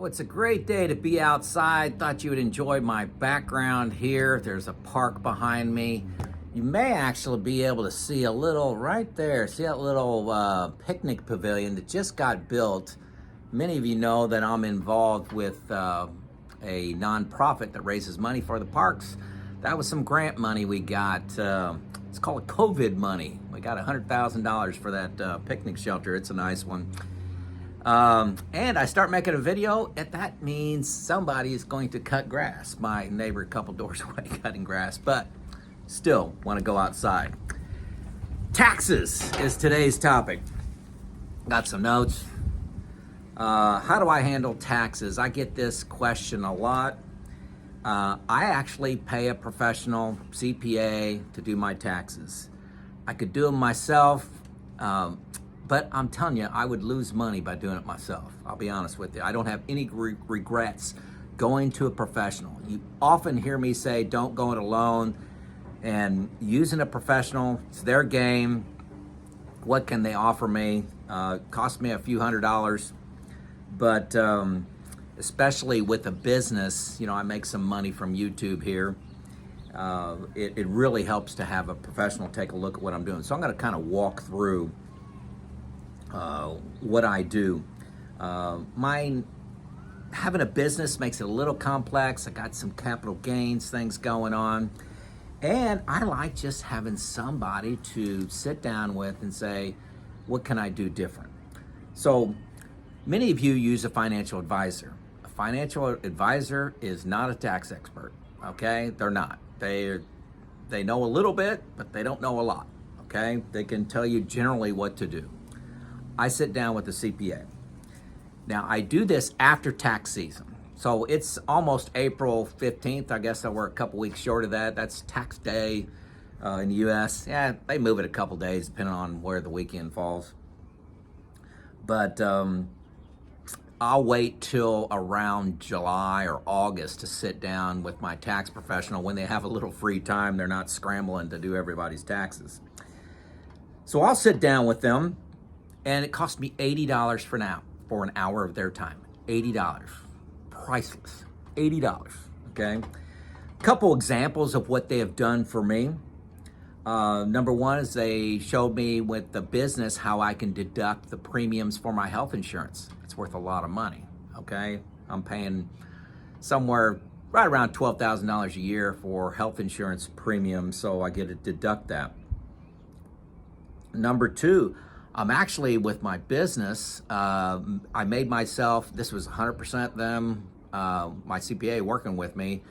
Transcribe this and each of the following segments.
So it's a great day to be outside. Thought you would enjoy my background here. There's a park behind me. You may actually be able to see a little right there. See that little picnic pavilion that just got built. Many of you know that I'm involved with a nonprofit that raises money for the parks. That was some grant money we got. It's called COVID money. We got $100,000 for that picnic shelter. It's a nice one. And I start making a video, and that means somebody is going to cut grass. My neighbor a couple doors away cutting grass, but still want to go outside. Taxes is today's topic. Got some notes. How do I handle taxes? I get this question a lot. I actually pay a professional CPA to do my taxes. I could do them myself, but I'm telling you, I would lose money by doing it myself. I'll be honest with you. I don't have any regrets going to a professional. You often hear me say, don't go it alone, and using a professional, it's their game. What can they offer me? Cost me a few $100s, but especially with a business, you know, I make some money from YouTube here. It really helps to have a professional take a look at what I'm doing. So I'm gonna kind of walk through what I do. Having a business makes it a little complex. I got some capital gains things going on. And I like just having somebody to sit down with and say, what can I do different? So many of you use a financial advisor. A financial advisor is not a tax expert, okay? They're not. They know a little bit, but they don't know a lot, okay? They can tell you generally what to do. I sit down with the CPA. Now, I do this after tax season. So it's almost April 15th. I guess we're a couple weeks short of that. That's tax day in the US. Yeah, they move it a couple days depending on where the weekend falls. But I'll wait till around July or August to sit down with my tax professional when they have a little free time. They're not scrambling to do everybody's taxes. So I'll sit down with them, and it cost me $80 for an hour of their time. $80. Priceless. $80, okay? Couple examples of what they have done for me. Number one is they showed me with the business how I can deduct the premiums for my health insurance. It's worth a lot of money, okay? I'm paying somewhere right around $12,000 a year for health insurance premiums, so I get to deduct that. Number two, I'm actually with my business, I made myself, this was 100% them, my CPA working with me,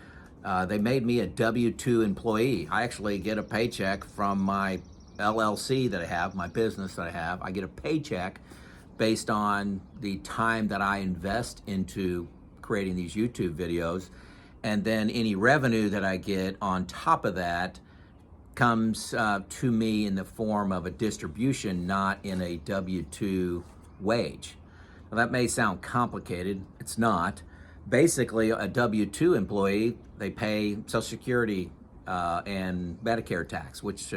they made me a W-2 employee. I actually get a paycheck from my LLC that I have, my business that I have. I get a paycheck based on the time that I invest into creating these YouTube videos. And then any revenue that I get on top of that comes to me in the form of a distribution, not in a W-2 wage. Now that may sound complicated, it's not. Basically, a W-2 employee, they pay Social Security and Medicare tax, which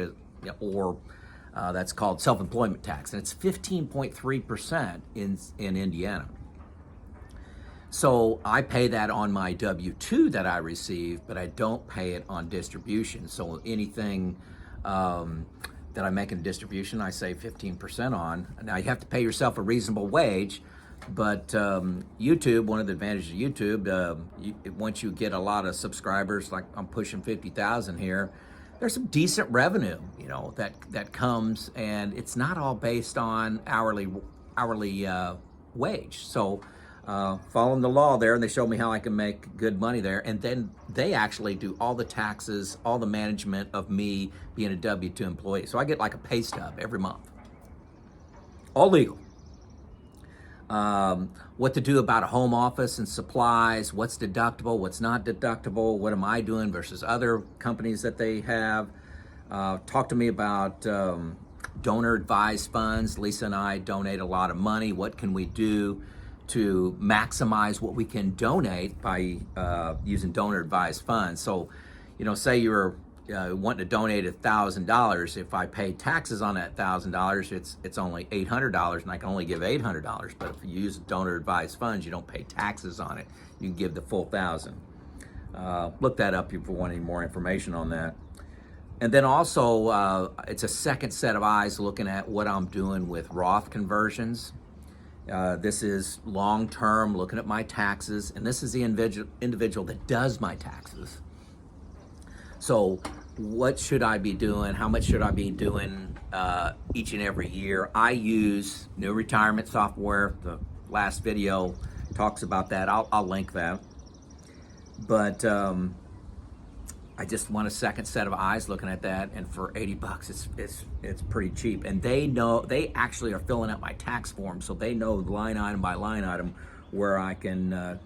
that's called self-employment tax, and it's 15.3% in Indiana. So I pay that on my W-2 that I receive, but I don't pay it on distribution. So anything that I make in distribution, I save 15% on. Now you have to pay yourself a reasonable wage, but YouTube, one of the advantages of YouTube, once you get a lot of subscribers, like I'm pushing 50,000 here, there's some decent revenue, you know, that comes, and it's not all based on hourly wage. So following the law there, and they showed me how I can make good money there, and then they actually do all the taxes, all the management of me being a W-2 employee. So I get like a pay stub every month, all legal. What to do about a home office and supplies, what's deductible, what's not deductible, what am I doing versus other companies that they have. Talk to me about donor advised funds. Lisa and I donate a lot of money. What can we do to maximize what we can donate by using donor advised funds? So, you know, say you're wanting to donate $1,000, if I pay taxes on that $1,000, it's only $800, and I can only give $800. But if you use donor advised funds, you don't pay taxes on it. You can give the full $1,000. Look that up if you want any more information on that. And then also, it's a second set of eyes looking at what I'm doing with Roth conversions. This is long-term, looking at my taxes, and this is the individual that does my taxes. So what should I be doing? How much should I be doing each and every year? I use new retirement software. The last video talks about that. I'll link that. But I just want a second set of eyes looking at that, and for $80, it's pretty cheap. And they actually are filling out my tax form, so they know line item by line item where I can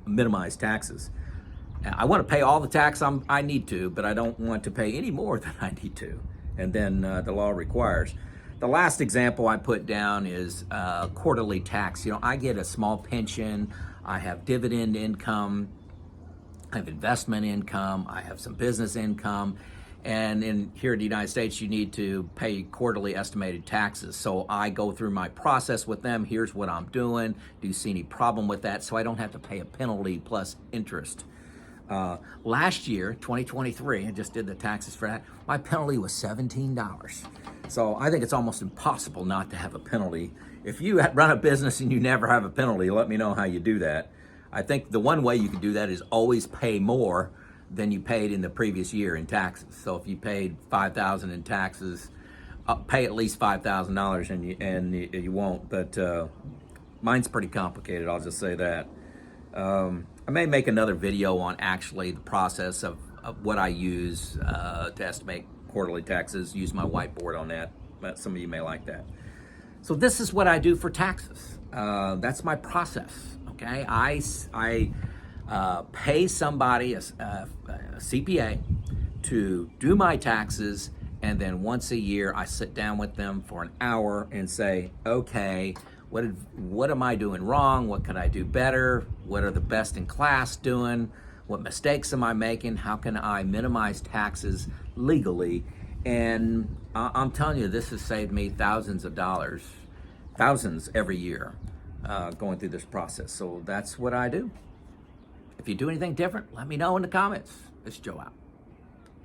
minimize taxes. I want to pay all the tax I need to, but I don't want to pay any more than I need to, and then the law requires. The last example I put down is quarterly tax. I get a small pension, I have dividend income, I have investment income, I have some business income, and here in the United States, you need to pay quarterly estimated taxes. So I go through my process with them. Here's what I'm doing. Do you see any problem with that? So I don't have to pay a penalty plus interest. Last year, 2023, I just did the taxes for that. My penalty was $17. So I think it's almost impossible not to have a penalty. If you run a business and you never have a penalty, let me know how you do that. I think the one way you can do that is always pay more than you paid in the previous year in taxes. So if you paid $5,000 in taxes, pay at least $5,000 and you won't. But mine's pretty complicated, I'll just say that. I may make another video on actually the process of what I use to estimate quarterly taxes. Use my whiteboard on that. But some of you may like that. So this is what I do for taxes. That's my process. Okay, I pay somebody, a CPA, to do my taxes, and then once a year I sit down with them for an hour and say, okay, what am I doing wrong? What could I do better? What are the best in class doing? What mistakes am I making? How can I minimize taxes legally? And I'm telling you, this has saved me thousands of dollars, thousands every year, going through this process. So that's what I do. If you do anything different, let me know in the comments. It's Joe out.